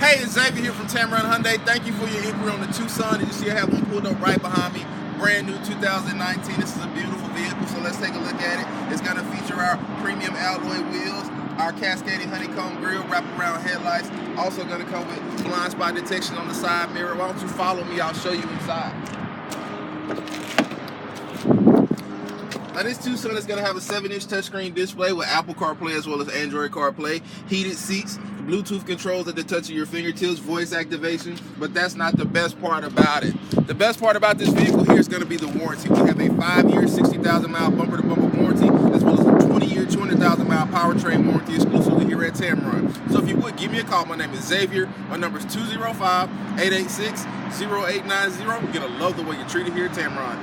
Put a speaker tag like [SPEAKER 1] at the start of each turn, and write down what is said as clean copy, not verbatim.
[SPEAKER 1] Hey, it's Xavier here from Tameron Hyundai. Thank you for your inquiry on the Tucson. As you see, I have one pulled up right behind me. Brand new 2019. This is a beautiful vehicle, so let's take a look at it. It's going to feature our premium alloy wheels, our cascading honeycomb grille, wraparound headlights. Also going to come with blind spot detection on the side mirror. Why don't you follow me? I'll show you inside. Now this Tucson is going to have a 7-inch touchscreen display with Apple CarPlay as well as Android CarPlay, heated seats, Bluetooth controls at the touch of your fingertips, voice activation, but that's not the best part about it. The best part about this vehicle here is going to be the warranty. We have a 5-year, 60,000-mile bumper-to-bumper warranty, as well as a 20-year, 200,000-mile powertrain warranty exclusively here at Tameron. So if you would, give me a call. My name is Xavier. My number is 205-886-0890. You're going to love the way you're treated here at Tameron.